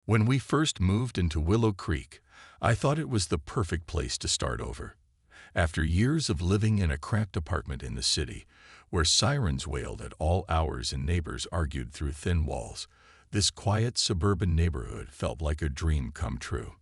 When we first moved into Willow Creek, I thought it was the perfect place to start over. After years of living in a cramped apartment in the city, where sirens wailed at all hours and neighbors argued through thin walls, this quiet suburban neighborhood felt like a dream come true.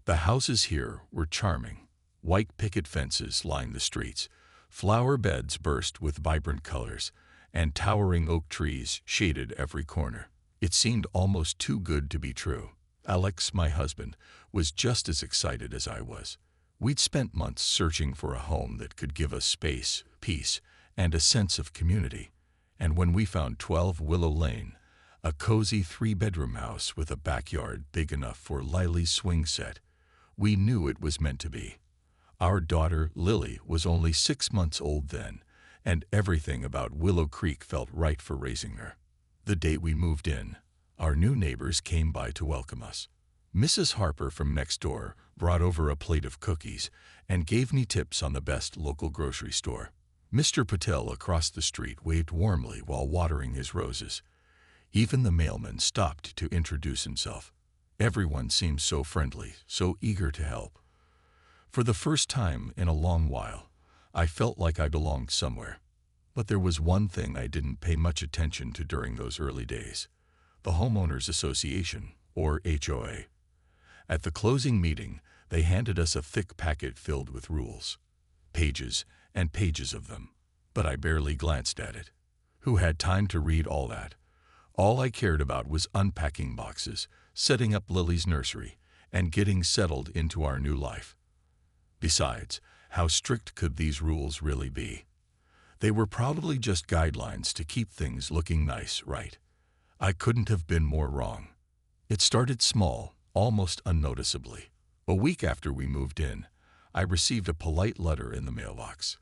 The houses here were charming. White picket fences lined the streets, flower beds burst with vibrant colors, and towering oak trees shaded every corner. It seemed almost too good to be true. Alex, my husband, was just as excited as I was. We'd spent months searching for a home that could give us space, peace, and a sense of community. And when we found 12 Willow Lane, a cozy 3-bedroom house with a backyard big enough for Lily's swing set, we knew it was meant to be. Our daughter, Lily, was only 6 months old then, and everything about Willow Creek felt right for raising her. The day we moved in, our new neighbors came by to welcome us. Mrs. Harper from next door brought over a plate of cookies and gave me tips on the best local grocery store. Mr. Patel across the street waved warmly while watering his roses. Even the mailman stopped to introduce himself. Everyone seemed so friendly, so eager to help. For the first time in a long while, I felt like I belonged somewhere. But there was one thing I didn't pay much attention to during those early days: the Homeowners Association, or HOA. At the closing meeting, they handed us a thick packet filled with rules. Pages and pages of them. But I barely glanced at it. Who had time to read all that? All I cared about was unpacking boxes, setting up Lily's nursery, and getting settled into our new life. Besides, how strict could these rules really be? They were probably just guidelines to keep things looking nice, right? I couldn't have been more wrong. It started small, almost unnoticeably. A week after we moved in, I received a polite letter in the mailbox.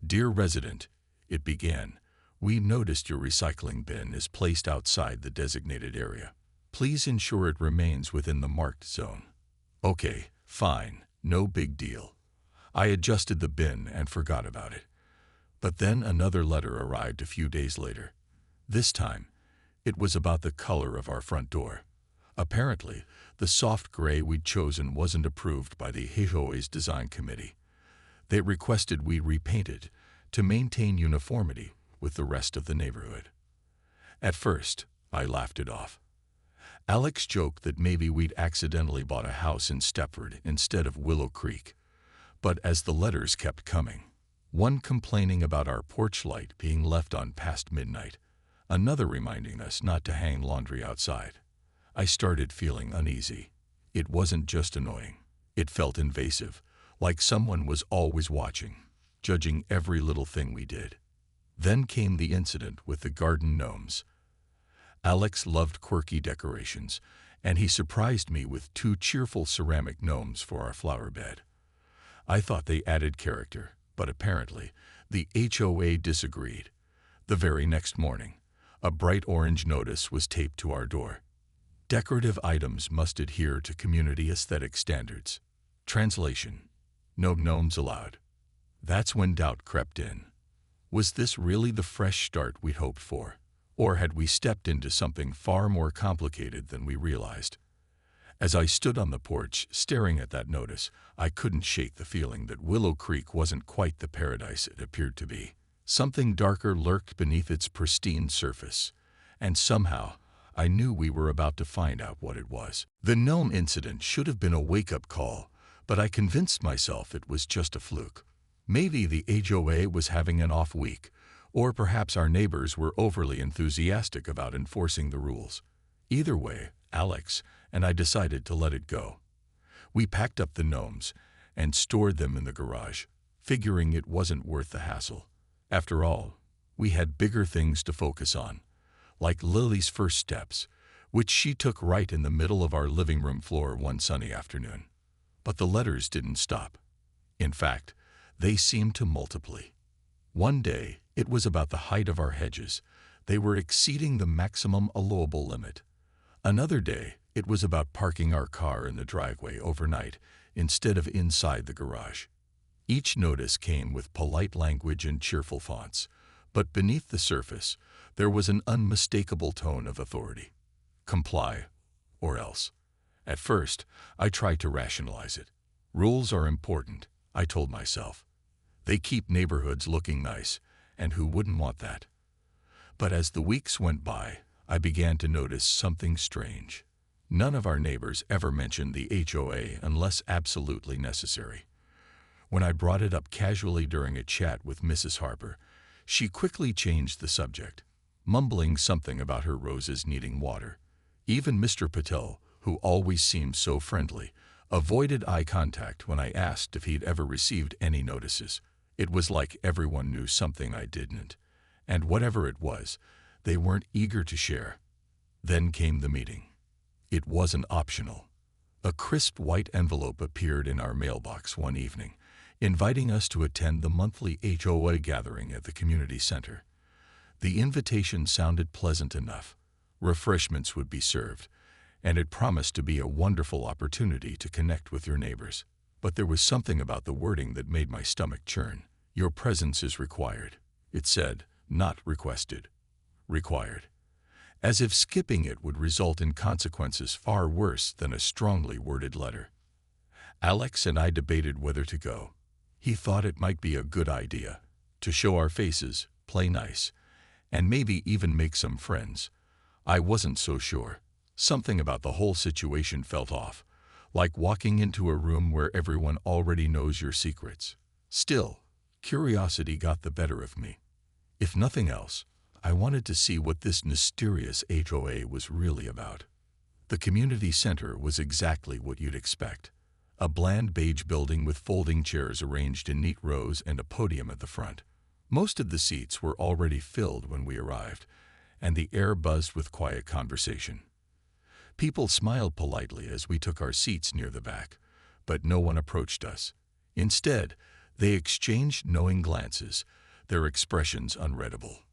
"Dear resident," it began, "we noticed your recycling bin is placed outside the designated area. Please ensure it remains within the marked zone." Okay, fine, no big deal. I adjusted the bin and forgot about it. But then another letter arrived a few days later. This time, it was about the color of our front door. Apparently, the soft gray we'd chosen wasn't approved by the HOA's design committee. They requested we repaint it to maintain uniformity with the rest of the neighborhood. At first, I laughed it off. Alex joked that maybe we'd accidentally bought a house in Stepford instead of Willow Creek. But as the letters kept coming, one complaining about our porch light being left on past midnight, another reminding us not to hang laundry outside, I started feeling uneasy. It wasn't just annoying. It felt invasive, like someone was always watching, judging every little thing we did. Then came the incident with the garden gnomes. Alex loved quirky decorations, and he surprised me with 2 cheerful ceramic gnomes for our flower bed. I thought they added character, but apparently the HOA disagreed. The very next morning, a bright orange notice was taped to our door. Decorative items must adhere to community aesthetic standards. Translation: no gnomes allowed. That's when doubt crept in. Was this really the fresh start we'd hoped for? Or had we stepped into something far more complicated than we realized? As I stood on the porch staring at that notice, I couldn't shake the feeling that Willow Creek wasn't quite the paradise it appeared to be. Something darker lurked beneath its pristine surface, and somehow I knew we were about to find out what it was. The gnome incident should have been a wake-up call, but I convinced myself it was just a fluke. Maybe the HOA was having an off week, or perhaps our neighbors were overly enthusiastic about enforcing the rules. Either way, Alex and I decided to let it go. We packed up the gnomes and stored them in the garage, figuring it wasn't worth the hassle. After all, we had bigger things to focus on, like Lily's first steps, which she took right in the middle of our living room floor one sunny afternoon. But the letters didn't stop. In fact, they seemed to multiply. One day, it was about the height of our hedges. They were exceeding the maximum allowable limit. Another day, it was about parking our car in the driveway overnight instead of inside the garage. Each notice came with polite language and cheerful fonts, but beneath the surface, there was an unmistakable tone of authority. Comply, or else. At first, I tried to rationalize it. Rules are important, I told myself. They keep neighborhoods looking nice, and who wouldn't want that? But as the weeks went by, I began to notice something strange. None of our neighbors ever mentioned the HOA unless absolutely necessary. When I brought it up casually during a chat with Mrs. Harper, she quickly changed the subject, mumbling something about her roses needing water. Even Mr. Patel, who always seemed so friendly, avoided eye contact when I asked if he'd ever received any notices. It was like everyone knew something I didn't, and whatever it was, they weren't eager to share. Then came the meeting. It wasn't optional. A crisp white envelope appeared in our mailbox one evening, inviting us to attend the monthly HOA gathering at the community center. The invitation sounded pleasant enough. Refreshments would be served, and it promised to be a wonderful opportunity to connect with your neighbors. But there was something about the wording that made my stomach churn. Your presence is required. It said, not requested. Required. As if skipping it would result in consequences far worse than a strongly worded letter. Alex and I debated whether to go. He thought it might be a good idea to show our faces, play nice, and maybe even make some friends. I wasn't so sure. Something about the whole situation felt off, like walking into a room where everyone already knows your secrets. Still, curiosity got the better of me. If nothing else, I wanted to see what this mysterious HOA was really about. The community center was exactly what you'd expect. A bland beige building with folding chairs arranged in neat rows and a podium at the front. Most of the seats were already filled when we arrived, and the air buzzed with quiet conversation. People smiled politely as we took our seats near the back, but no one approached us. Instead, they exchanged knowing glances, their expressions unreadable.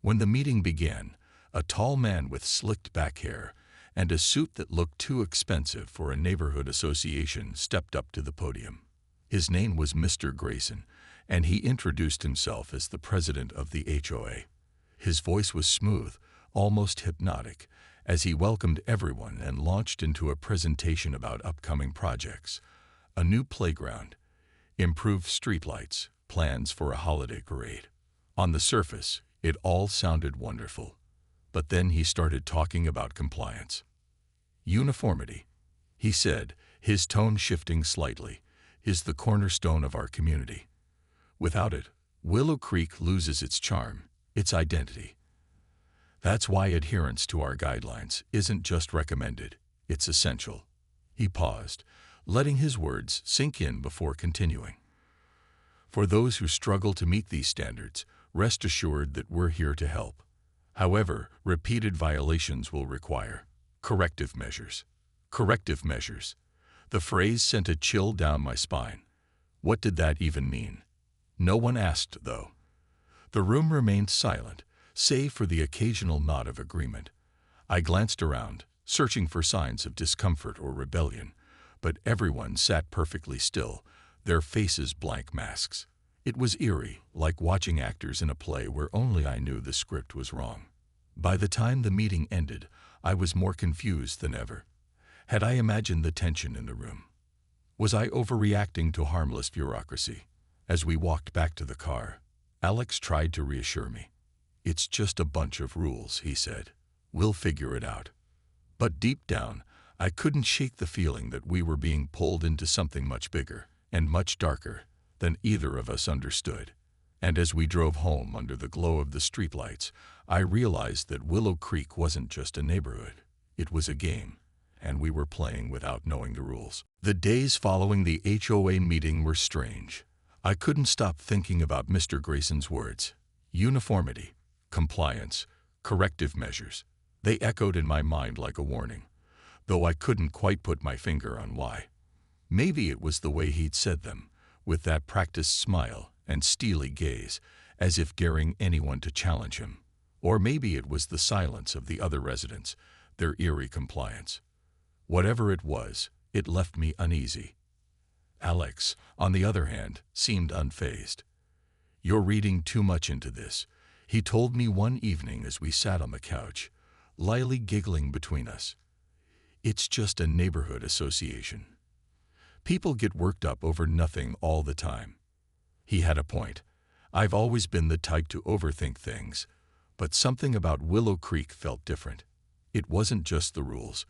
When the meeting began, a tall man with slicked back hair and a suit that looked too expensive for a neighborhood association stepped up to the podium. His name was Mr. Grayson, and he introduced himself as the president of the HOA. His voice was smooth, almost hypnotic, as he welcomed everyone and launched into a presentation about upcoming projects, a new playground, improved streetlights, plans for a holiday parade. On the surface, it all sounded wonderful. But then he started talking about compliance. Uniformity, he said, his tone shifting slightly, is the cornerstone of our community. Without it, Willow Creek loses its charm, its identity. That's why adherence to our guidelines isn't just recommended, it's essential. He paused, letting his words sink in before continuing. For those who struggle to meet these standards, rest assured that we're here to help. However, repeated violations will require corrective measures. Corrective measures. The phrase sent a chill down my spine. What did that even mean? No one asked, though. The room remained silent, save for the occasional nod of agreement. I glanced around, searching for signs of discomfort or rebellion, but everyone sat perfectly still, their faces blank masks. It was eerie, like watching actors in a play where only I knew the script was wrong. By the time the meeting ended, I was more confused than ever. Had I imagined the tension in the room? Was I overreacting to harmless bureaucracy? As we walked back to the car, Alex tried to reassure me. It's just a bunch of rules, he said. We'll figure it out. But deep down, I couldn't shake the feeling that we were being pulled into something much bigger and much darker than either of us understood. And as we drove home under the glow of the streetlights, I realized that Willow Creek wasn't just a neighborhood. It was a game, and we were playing without knowing the rules. The days following the HOA meeting were strange. I couldn't stop thinking about Mr. Grayson's words. Uniformity, compliance, corrective measures. They echoed in my mind like a warning, though I couldn't quite put my finger on why. Maybe it was the way he'd said them, with that practiced smile and steely gaze, as if daring anyone to challenge him. Or maybe it was the silence of the other residents, their eerie compliance. Whatever it was, it left me uneasy. Alex, on the other hand, seemed unfazed. You're reading too much into this, he told me one evening as we sat on the couch, lyly giggling between us. It's just a neighborhood association. People get worked up over nothing all the time. He had a point. I've always been the type to overthink things, but something about Willow Creek felt different. It wasn't just the rules.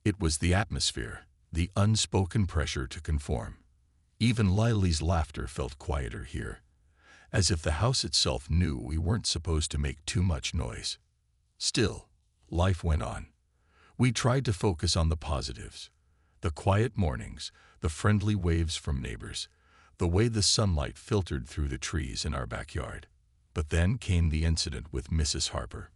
It was the atmosphere, the unspoken pressure to conform. Even Lily's laughter felt quieter here, as if the house itself knew we weren't supposed to make too much noise. Still, life went on. We tried to focus on the positives. The quiet mornings, the friendly waves from neighbors, the way the sunlight filtered through the trees in our backyard. But then came the incident with Mrs. Harper.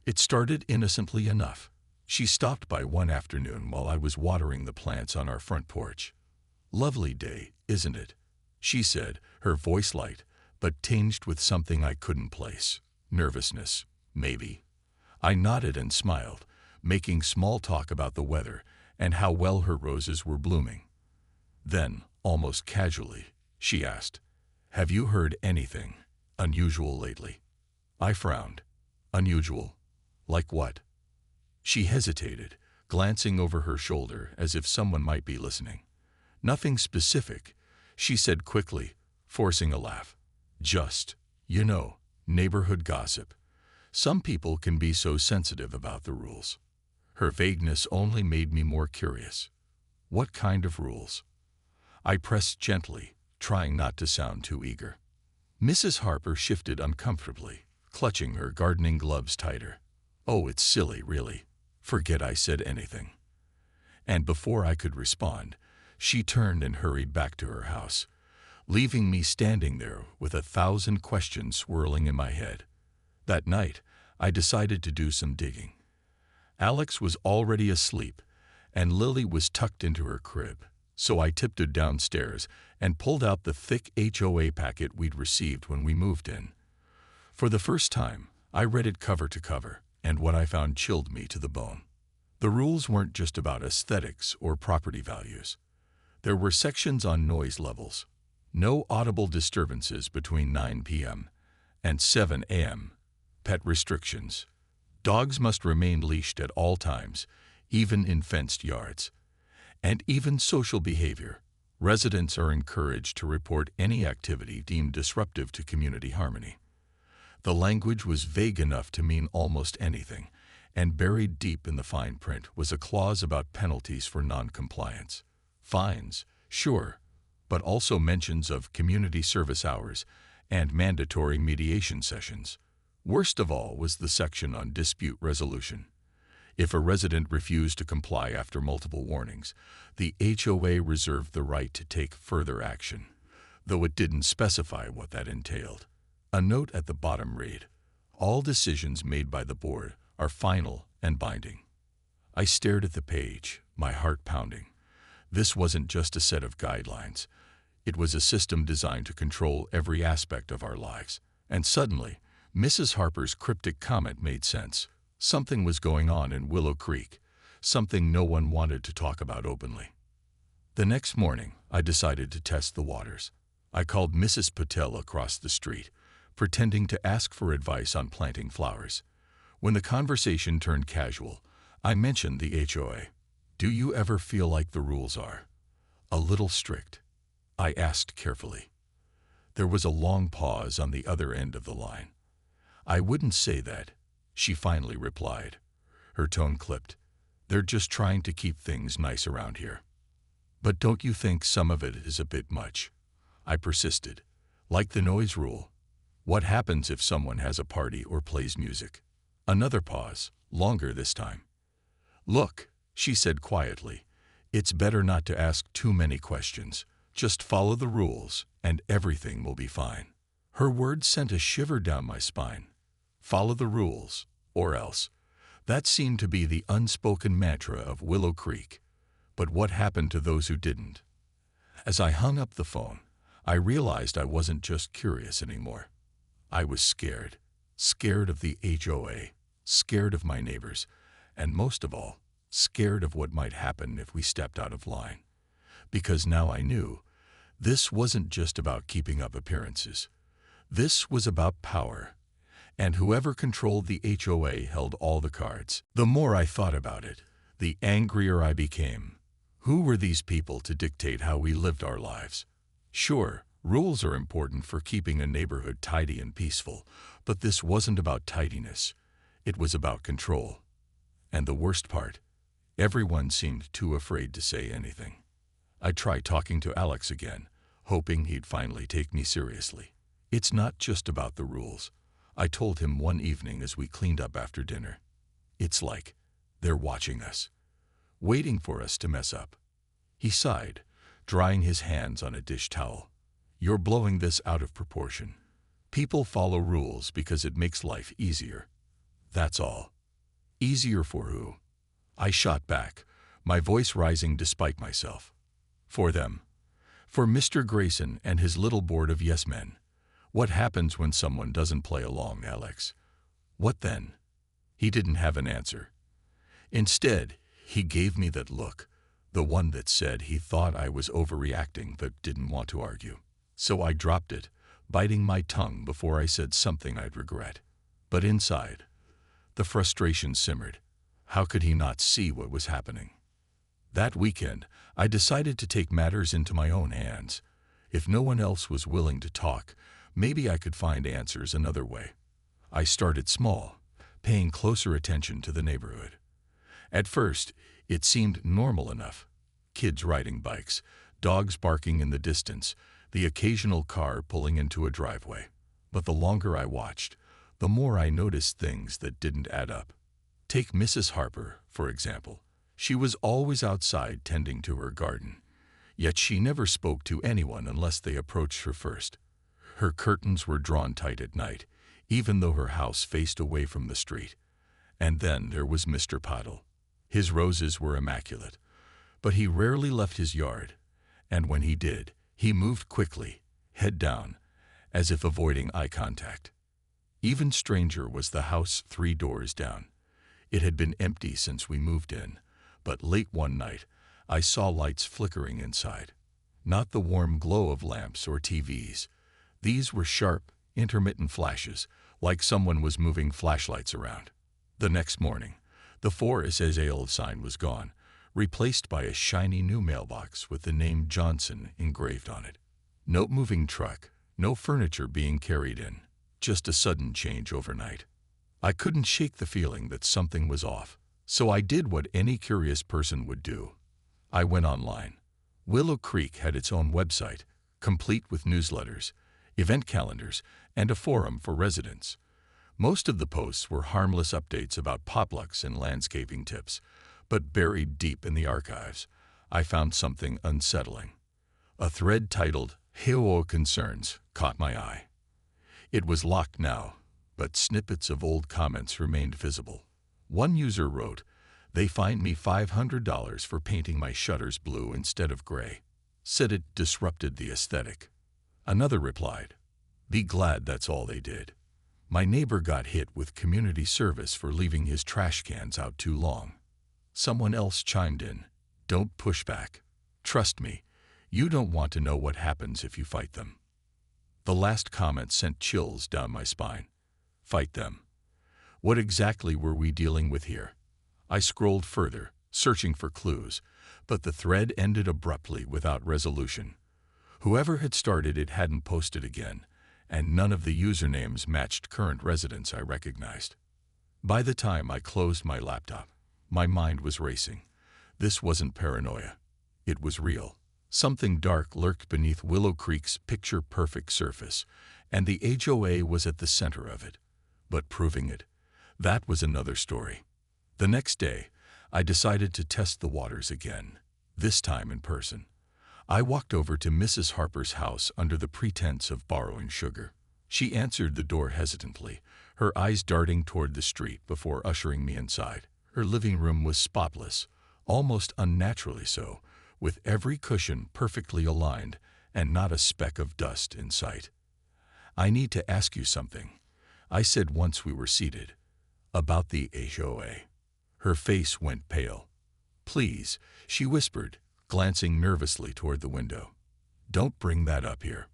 It started innocently enough. She stopped by one afternoon while I was watering the plants on our front porch. "Lovely day, isn't it?" she said, her voice light, but tinged with something I couldn't place. Nervousness, maybe. I nodded and smiled, making small talk about the weather and how well her roses were blooming. Then, almost casually, she asked, "Have you heard anything unusual lately?" I frowned. Unusual? Like what? She hesitated, glancing over her shoulder as if someone might be listening. "Nothing specific," she said quickly, forcing a laugh. "Just, neighborhood gossip. Some people can be so sensitive about the rules." Her vagueness only made me more curious. What kind of rules? I pressed gently, trying not to sound too eager. Mrs. Harper shifted uncomfortably, clutching her gardening gloves tighter. "Oh, it's silly, really. Forget I said anything." And before I could respond, she turned and hurried back to her house, leaving me standing there with 1,000 questions swirling in my head. That night, I decided to do some digging. Alex was already asleep, and Lily was tucked into her crib, so I tiptoed downstairs and pulled out the thick HOA packet we'd received when we moved in. For the first time, I read it cover to cover, and what I found chilled me to the bone. The rules weren't just about aesthetics or property values. There were sections on noise levels. No audible disturbances between 9 p.m. and 7 a.m. Pet restrictions. Dogs must remain leashed at all times, even in fenced yards. And even social behavior. Residents are encouraged to report any activity deemed disruptive to community harmony. The language was vague enough to mean almost anything, and buried deep in the fine print was a clause about penalties for non-compliance. Fines, sure, but also mentions of community service hours and mandatory mediation sessions. Worst of all was the section on dispute resolution. If a resident refused to comply after multiple warnings, the HOA reserved the right to take further action, though it didn't specify what that entailed. A note at the bottom read, "All decisions made by the board are final and binding." I stared at the page, my heart pounding. This wasn't just a set of guidelines. It was a system designed to control every aspect of our lives. And suddenly, Mrs. Harper's cryptic comment made sense. Something was going on in Willow Creek, something no one wanted to talk about openly. The next morning, I decided to test the waters. I called Mrs. Patel across the street, pretending to ask for advice on planting flowers. When the conversation turned casual, I mentioned the HOA. "Do you ever feel like the rules are a little strict?" I asked carefully. There was a long pause on the other end of the line. "I wouldn't say that," she finally replied. Her tone clipped. "They're just trying to keep things nice around here." "But don't you think some of it is a bit much?" I persisted. "Like the noise rule. What happens if someone has a party or plays music?" Another pause, longer this time. "Look," she said quietly, "it's better not to ask too many questions. Just follow the rules, and everything will be fine." Her words sent a shiver down my spine. Follow the rules, or else. That seemed to be the unspoken mantra of Willow Creek. But what happened to those who didn't? As I hung up the phone, I realized I wasn't just curious anymore. I was scared. Scared of the HOA, scared of my neighbors, and most of all, scared of what might happen if we stepped out of line. Because now I knew, this wasn't just about keeping up appearances. This was about power, and whoever controlled the HOA held all the cards. The more I thought about it, the angrier I became. Who were these people to dictate how we lived our lives? Sure, rules are important for keeping a neighborhood tidy and peaceful, but this wasn't about tidiness. It was about control. And the worst part, everyone seemed too afraid to say anything. I tried talking to Alex again, hoping he'd finally take me seriously. It's not just about the rules, I told him one evening as we cleaned up after dinner. It's like they're watching us, waiting for us to mess up. He sighed, drying his hands on a dish towel. You're blowing this out of proportion. People follow rules because it makes life easier. That's all. Easier for who? I shot back, my voice rising despite myself. For them. For Mr. Grayson and his little board of yes men. What happens when someone doesn't play along, Alex? What then? He didn't have an answer. Instead, he gave me that look, the one that said he thought I was overreacting but didn't want to argue. So I dropped it, biting my tongue before I said something I'd regret. But inside, the frustration simmered. How could he not see what was happening? That weekend, I decided to take matters into my own hands. If no one else was willing to talk, maybe I could find answers another way. I started small, paying closer attention to the neighborhood. At first, it seemed normal enough. Kids riding bikes, dogs barking in the distance, the occasional car pulling into a driveway. But the longer I watched, the more I noticed things that didn't add up. Take Mrs. Harper, for example. She was always outside tending to her garden, yet she never spoke to anyone unless they approached her first. Her curtains were drawn tight at night, even though her house faced away from the street. And then there was Mr. Pottle. His roses were immaculate, but he rarely left his yard, and when he did, he moved quickly, head down, as if avoiding eye contact. Even stranger was the house 3 doors down. It had been empty since we moved in, but late one night, I saw lights flickering inside. Not the warm glow of lamps or TVs. These were sharp, intermittent flashes, like someone was moving flashlights around. The next morning, the For Sale sign was gone, replaced by a shiny new mailbox with the name Johnson engraved on it. No moving truck, no furniture being carried in, just a sudden change overnight. I couldn't shake the feeling that something was off, so I did what any curious person would do. I went online. Willow Creek had its own website, complete with newsletters, event calendars, and a forum for residents. Most of the posts were harmless updates about potlucks and landscaping tips, but buried deep in the archives, I found something unsettling. A thread titled "Heo Concerns" caught my eye. It was locked now, but snippets of old comments remained visible. One user wrote, "They fined me $500 for painting my shutters blue instead of gray. Said it disrupted the aesthetic." Another replied, "Be glad that's all they did. My neighbor got hit with community service for leaving his trash cans out too long." Someone else chimed in, "Don't push back. Trust me, you don't want to know what happens if you fight them." The last comment sent chills down my spine. Fight them. What exactly were we dealing with here? I scrolled further, searching for clues, but the thread ended abruptly without resolution. Whoever had started it hadn't posted again, and none of the usernames matched current residents I recognized. By the time I closed my laptop, my mind was racing. This wasn't paranoia. It was real. Something dark lurked beneath Willow Creek's picture-perfect surface, and the HOA was at the center of it. But proving it, that was another story. The next day, I decided to test the waters again, this time in person. I walked over to Mrs. Harper's house under the pretense of borrowing sugar. She answered the door hesitantly, her eyes darting toward the street before ushering me inside. Her living room was spotless, almost unnaturally so, with every cushion perfectly aligned and not a speck of dust in sight. "I need to ask you something," I said once we were seated. "About the HOA." Her face went pale. "Please," she whispered, glancing nervously toward the window. "Don't bring that up here."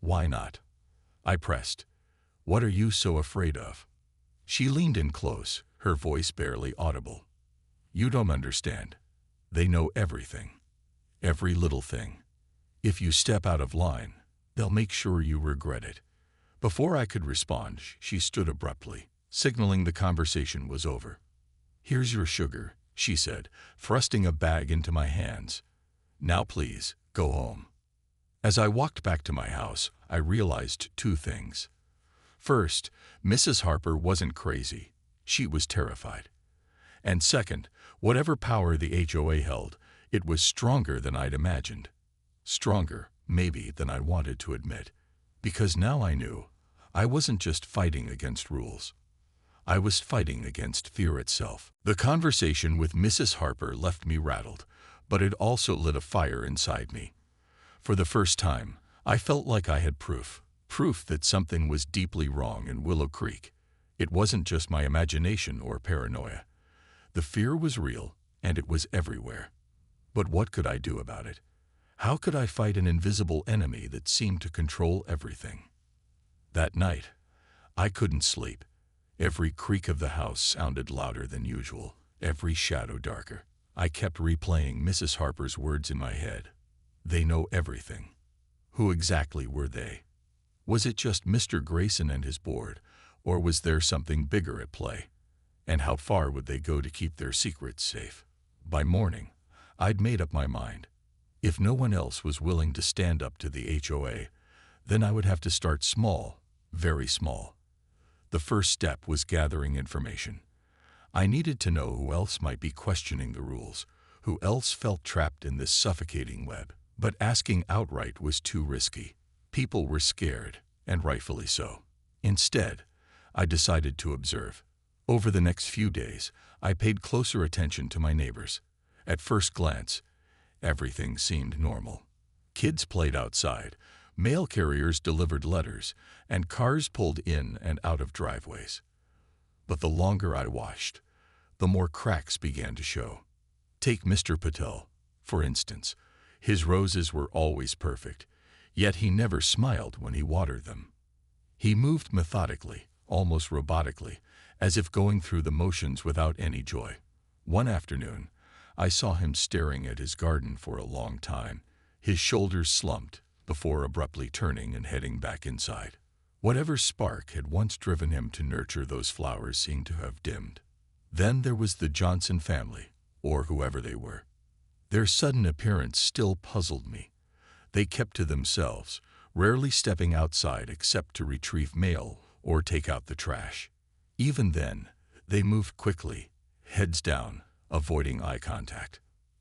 "Why not?" I pressed. "What are you so afraid of?" She leaned in close, her voice barely audible. You don't understand. They know everything. Every little thing. If you step out of line, they'll make sure you regret it." Before I could respond, she stood abruptly, signaling the conversation was over. "Here's your sugar," she said, thrusting a bag into my hands. "Now please, go home." As I walked back to my house, I realized two things. First, Mrs. Harper wasn't crazy. She was terrified. And second, whatever power the HOA held, it was stronger than I'd imagined. Stronger, maybe, than I wanted to admit. Because now I knew I wasn't just fighting against rules. I was fighting against fear itself. The conversation with Mrs. Harper left me rattled, but it also lit a fire inside me. For the first time, I felt like I had proof that something was deeply wrong in Willow Creek. It wasn't just my imagination or paranoia. The fear was real, and it was everywhere. But what could I do about it? How could I fight an invisible enemy that seemed to control everything? That night, I couldn't sleep. Every creak of the house sounded louder than usual, every shadow darker. I kept replaying Mrs. Harper's words in my head. They know everything. Who exactly were they? Was it just Mr. Grayson and his board, or was there something bigger at play? And how far would they go to keep their secrets safe? By morning, I'd made up my mind. If no one else was willing to stand up to the HOA, then I would have to start small, very small. The first step was gathering information. I needed to know who else might be questioning the rules, who else felt trapped in this suffocating web. But asking outright was too risky. People were scared, and rightfully so. Instead, I decided to observe. Over the next few days, I paid closer attention to my neighbors. At first glance, everything seemed normal. Kids played outside, mail carriers delivered letters, and cars pulled in and out of driveways. But the longer I watched, the more cracks began to show. Take Mr. Patel, for instance. His roses were always perfect, yet he never smiled when he watered them. He moved methodically, almost robotically, as if going through the motions without any joy. One afternoon, I saw him staring at his garden for a long time, his shoulders slumped, before abruptly turning and heading back inside. Whatever spark had once driven him to nurture those flowers seemed to have dimmed. Then there was the Johnson family, or whoever they were. Their sudden appearance still puzzled me. They kept to themselves, rarely stepping outside except to retrieve mail or take out the trash. Even then, they moved quickly, heads down, avoiding eye contact.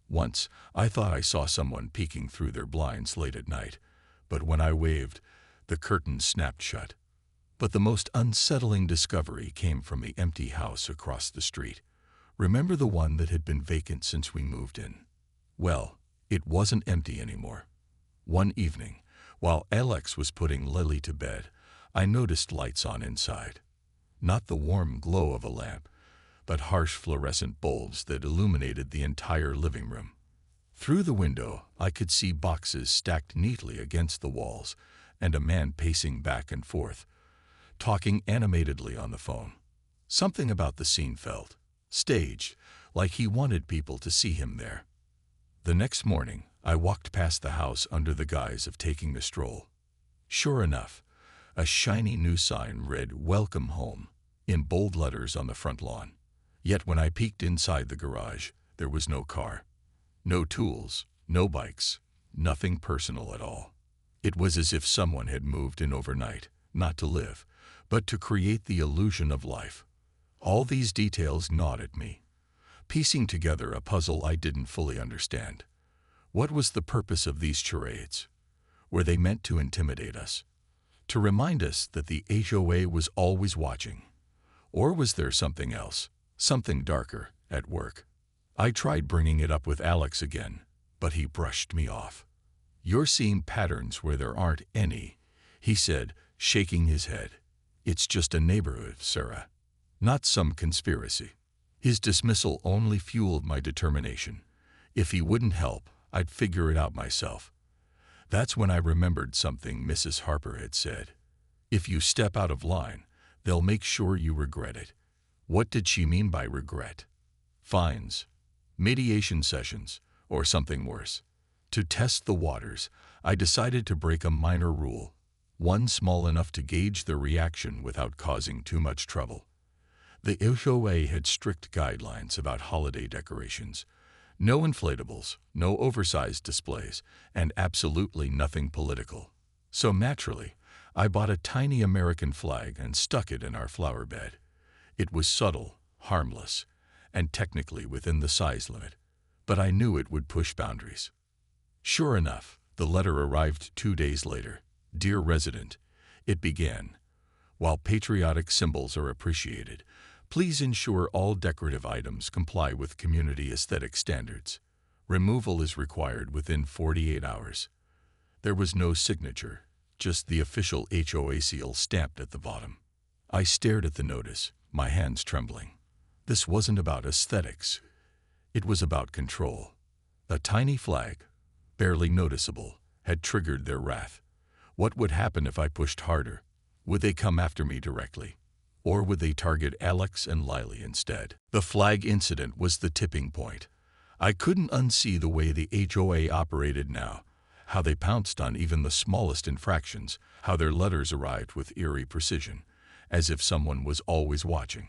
Once, I thought I saw someone peeking through their blinds late at night, but when I waved, the curtains snapped shut. But the most unsettling discovery came from the empty house across the street. Remember the one that had been vacant since we moved in? Well, it wasn't empty anymore. One evening, while Alex was putting Lily to bed, I noticed lights on inside. Not the warm glow of a lamp, but harsh fluorescent bulbs that illuminated the entire living room. Through the window, I could see boxes stacked neatly against the walls and a man pacing back and forth, talking animatedly on the phone. Something about the scene felt staged, like he wanted people to see him there. The next morning, I walked past the house under the guise of taking a stroll. Sure enough, a shiny new sign read "Welcome Home" in bold letters on the front lawn. Yet when I peeked inside the garage, there was no car. No tools, no bikes, nothing personal at all. It was as if someone had moved in overnight, not to live, but to create the illusion of life. All these details gnawed at me, piecing together a puzzle I didn't fully understand. What was the purpose of these charades? Were they meant to intimidate us? To remind us that the HOA was always watching? Or was there something else, something darker, at work? I tried bringing it up with Alex again, but he brushed me off. "You're seeing patterns where there aren't any," he said, shaking his head. "It's just a neighborhood, Sarah, not some conspiracy." His dismissal only fueled my determination. If he wouldn't help, I'd figure it out myself. That's when I remembered something Mrs. Harper had said. If you step out of line, they'll make sure you regret it. What did she mean by regret? Fines, mediation sessions, or something worse. To test the waters, I decided to break a minor rule, one small enough to gauge their reaction without causing too much trouble. The HOA had strict guidelines about holiday decorations. No inflatables, no oversized displays, and absolutely nothing political. So naturally, I bought a tiny American flag and stuck it in our flower bed. It was subtle, harmless, and technically within the size limit, but I knew it would push boundaries. Sure enough, the letter arrived 2 days later. Dear resident, it began. While patriotic symbols are appreciated, please ensure all decorative items comply with community aesthetic standards. Removal is required within 48 hours. There was no signature, just the official HOA seal stamped at the bottom. I stared at the notice, my hands trembling. This wasn't about aesthetics. It was about control. A tiny flag, barely noticeable, had triggered their wrath. What would happen if I pushed harder? Would they come after me directly? Or would they target Alex and Lily instead? The flag incident was the tipping point. I couldn't unsee the way the HOA operated now, how they pounced on even the smallest infractions, how their letters arrived with eerie precision, as if someone was always watching.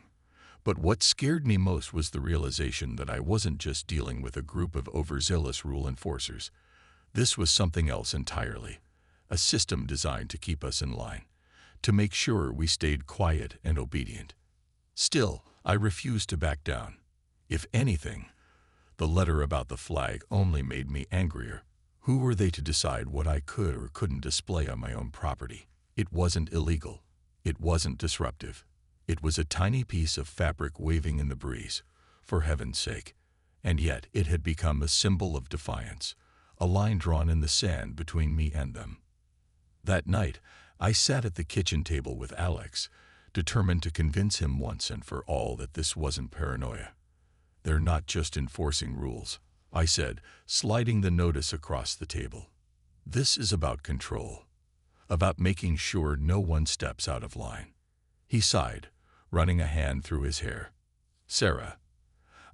But what scared me most was the realization that I wasn't just dealing with a group of overzealous rule enforcers. This was something else entirely, a system designed to keep us in line, to make sure we stayed quiet and obedient. Still, I refused to back down. If anything, the letter about the flag only made me angrier. Who were they to decide what I could or couldn't display on my own property? It wasn't illegal. It wasn't disruptive. It was a tiny piece of fabric waving in the breeze, for heaven's sake. And yet it had become a symbol of defiance, a line drawn in the sand between me and them. That night, I sat at the kitchen table with Alex, determined to convince him once and for all that this wasn't paranoia. They're not just enforcing rules, I said, sliding the notice across the table. This is about control, about making sure no one steps out of line. He sighed, running a hand through his hair. Sarah,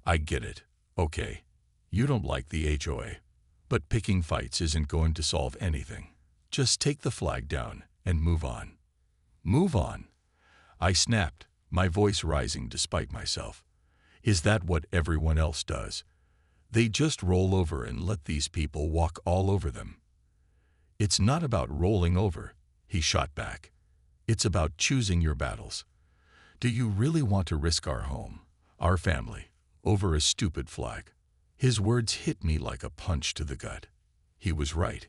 I get it. Okay, you don't like the HOA, but picking fights isn't going to solve anything. Just take the flag down and move on. Move on? I snapped, my voice rising despite myself. Is that what everyone else does? They just roll over and let these people walk all over them. It's not about rolling over, he shot back. It's about choosing your battles. Do you really want to risk our home, our family, over a stupid flag? His words hit me like a punch to the gut. He was right.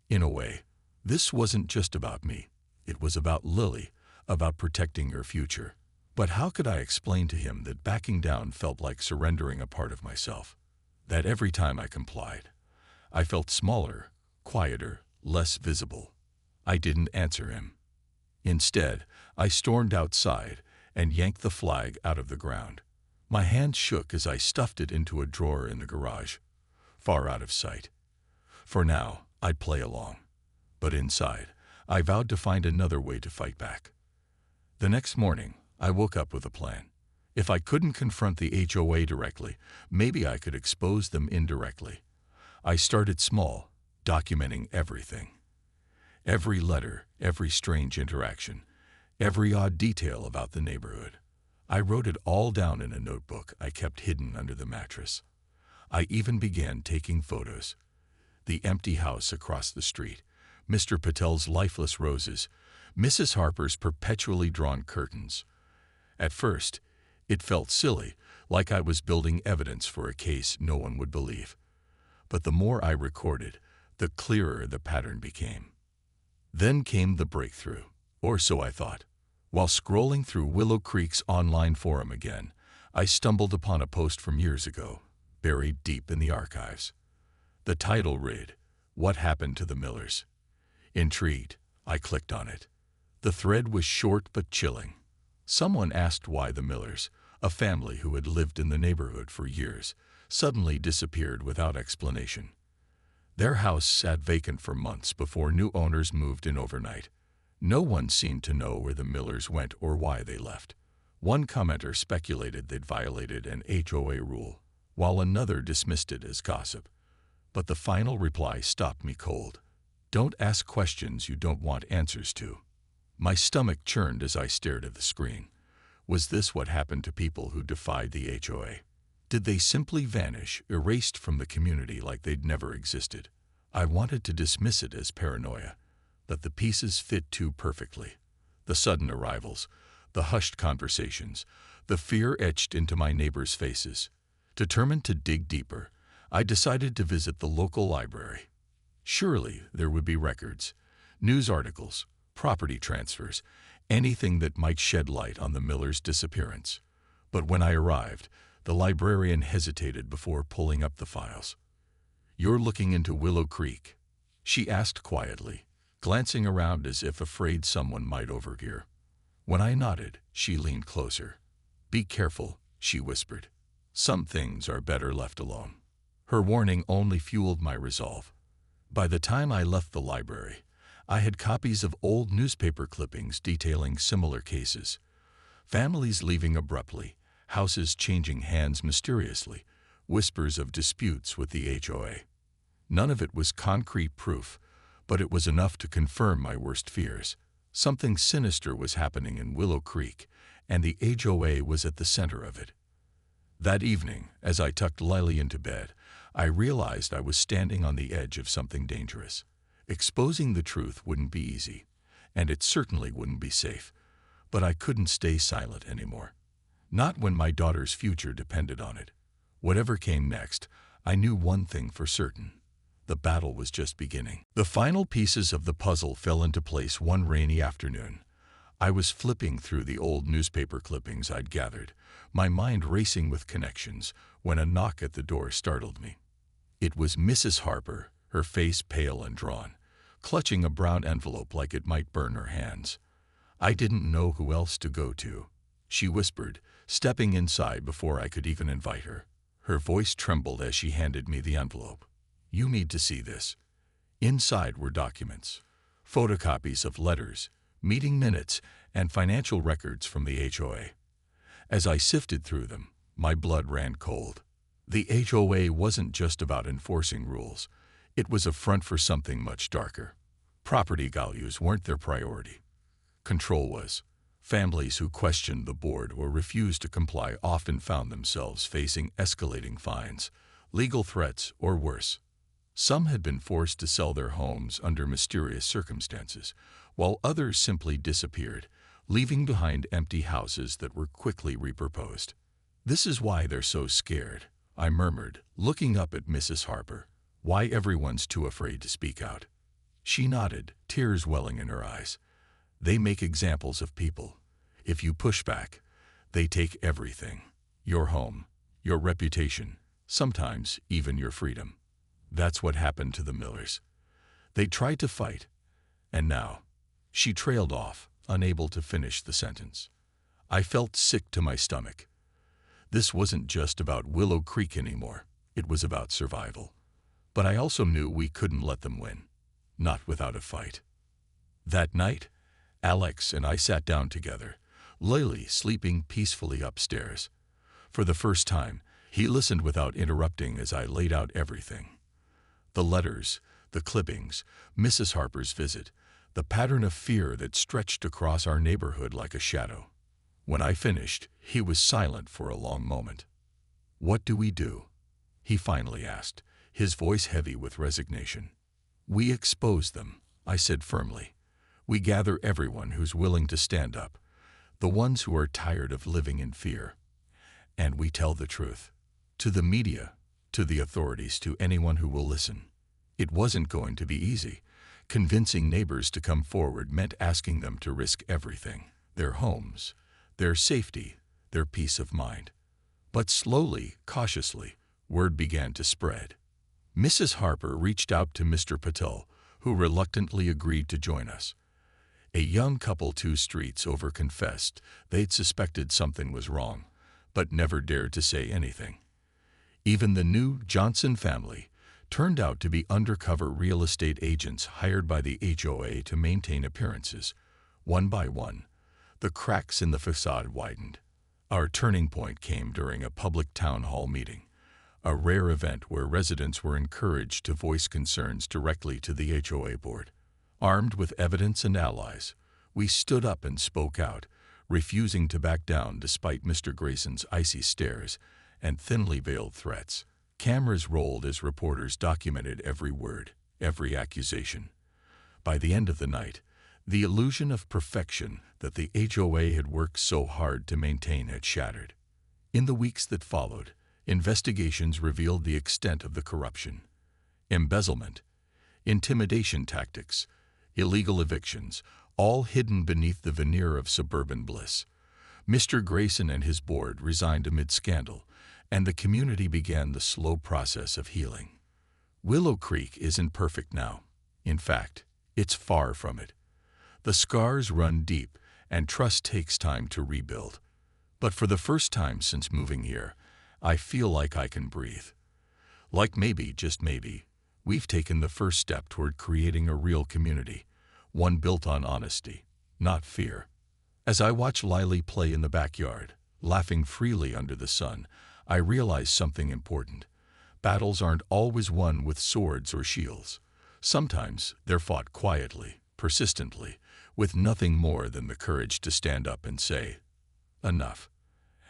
In a way, this wasn't just about me. It was about Lily, about protecting her future. But how could I explain to him that backing down felt like surrendering a part of myself? That every time I complied, I felt smaller, quieter, less visible. I didn't answer him. Instead, I stormed outside and yanked the flag out of the ground. My hand shook as I stuffed it into a drawer in the garage, far out of sight. For now, I'd play along. But inside, I vowed to find another way to fight back. The next morning, I woke up with a plan. If I couldn't confront the HOA directly, maybe I could expose them indirectly. I started small, documenting everything. Every letter, every strange interaction, every odd detail about the neighborhood. I wrote it all down in a notebook I kept hidden under the mattress. I even began taking photos. The empty house across the street, Mr. Patel's lifeless roses, Mrs. Harper's perpetually drawn curtains. At first, it felt silly, like I was building evidence for a case no one would believe. But the more I recorded, the clearer the pattern became. Then came the breakthrough, or so I thought. While scrolling through Willow Creek's online forum again, I stumbled upon a post from years ago, buried deep in the archives. The title read, "What Happened to the Millers?" Intrigued, I clicked on it. The thread was short but chilling. Someone asked why the Millers, a family who had lived in the neighborhood for years, suddenly disappeared without explanation. Their house sat vacant for months before new owners moved in overnight. No one seemed to know where the Millers went or why they left. One commenter speculated they'd violated an HOA rule. while another dismissed it as gossip. But the final reply stopped me cold. Don't ask questions you don't want answers to. My stomach churned as I stared at the screen. Was this what happened to people who defied the HOA? Did they simply vanish, erased from the community like they'd never existed? I wanted to dismiss it as paranoia, but the pieces fit too perfectly. The sudden arrivals, the hushed conversations, the fear etched into my neighbors' faces. Determined to dig deeper, I decided to visit the local library. Surely there would be records, news articles, property transfers, anything that might shed light on the Millers' disappearance. But when I arrived, the librarian hesitated before pulling up the files. "You're looking into Willow Creek?" she asked quietly, glancing around as if afraid someone might overhear. When I nodded, she leaned closer. "Be careful," she whispered. "Some things are better left alone." Her warning only fueled my resolve. By the time I left the library, I had copies of old newspaper clippings detailing similar cases. Families leaving abruptly, houses changing hands mysteriously, whispers of disputes with the HOA. None of it was concrete proof, but it was enough to confirm my worst fears. Something sinister was happening in Willow Creek, and the HOA was at the center of it. That evening, as I tucked Lily into bed, I realized I was standing on the edge of something dangerous. Exposing the truth wouldn't be easy, and it certainly wouldn't be safe, but I couldn't stay silent anymore. Not when my daughter's future depended on it. Whatever came next, I knew one thing for certain. The battle was just beginning. The final pieces of the puzzle fell into place one rainy afternoon. I was flipping through the old newspaper clippings I'd gathered, my mind racing with connections, when a knock at the door startled me. It was Mrs. Harper, her face pale and drawn, clutching a brown envelope like it might burn her hands. I didn't know who else to go to, she whispered, stepping inside before I could even invite her. Her voice trembled as she handed me the envelope. "You need to see this." Inside were documents, photocopies of letters, meeting minutes, and financial records from the HOA. As I sifted through them, my blood ran cold. The HOA wasn't just about enforcing rules. It was a front for something much darker. Property values weren't their priority. Control was. Families who questioned the board or refused to comply often found themselves facing escalating fines, legal threats, or worse. Some had been forced to sell their homes under mysterious circumstances, while others simply disappeared, leaving behind empty houses that were quickly repurposed. "This is why they're so scared," I murmured, looking up at Mrs. Harper. "Why everyone's too afraid to speak out." She nodded, tears welling in her eyes. "They make examples of people. If you push back, they take everything. Your home, your reputation, sometimes even your freedom. That's what happened to the Millers. They tried to fight, and now—" She trailed off, unable to finish the sentence. I felt sick to my stomach. This wasn't just about Willow Creek anymore. It was about survival. But I also knew we couldn't let them win. Not without a fight. That night, Alex and I sat down together, Lily sleeping peacefully upstairs. For the first time, he listened without interrupting as I laid out everything. The letters, the clippings, Mrs. Harper's visit, the pattern of fear that stretched across our neighborhood like a shadow. When I finished, he was silent for a long moment. "What do we do?" he finally asked, his voice heavy with resignation. "We expose them," I said firmly. "We gather everyone who's willing to stand up, the ones who are tired of living in fear. And we tell the truth. To the media, to the authorities, to anyone who will listen." It wasn't going to be easy. Convincing neighbors to come forward meant asking them to risk everything: their homes, their safety, their peace of mind. But slowly, cautiously, word began to spread. Mrs. Harper reached out to Mr. Patel, who reluctantly agreed to join us. A young couple 2 streets over confessed they'd suspected something was wrong, but never dared to say anything. Even the new Johnson family turned out to be undercover real estate agents hired by the HOA to maintain appearances. One by one, the cracks in the facade widened. Our turning point came during a public town hall meeting. a rare event where residents were encouraged to voice concerns directly to the HOA board. Armed with evidence and allies, we stood up and spoke out, refusing to back down despite Mr. Grayson's icy stares and thinly veiled threats. Cameras rolled as reporters documented every word, every accusation. By the end of the night, the illusion of perfection that the HOA had worked so hard to maintain had shattered. In the weeks that followed, investigations revealed the extent of the corruption. Embezzlement, intimidation tactics, illegal evictions, all hidden beneath the veneer of suburban bliss. Mr. Grayson and his board resigned amid scandal, and the community began the slow process of healing. Willow Creek isn't perfect now. In fact, it's far from it. The scars run deep, and trust takes time to rebuild. But for the first time since moving here, I feel like I can breathe. Like maybe, just maybe, we've taken the first step toward creating a real community, one built on honesty, not fear. As I watch Lily play in the backyard, laughing freely under the sun, I realize something important. Battles aren't always won with swords or shields. Sometimes they're fought quietly, persistently, with nothing more than the courage to stand up and say, "Enough."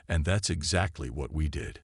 And that's exactly what we did.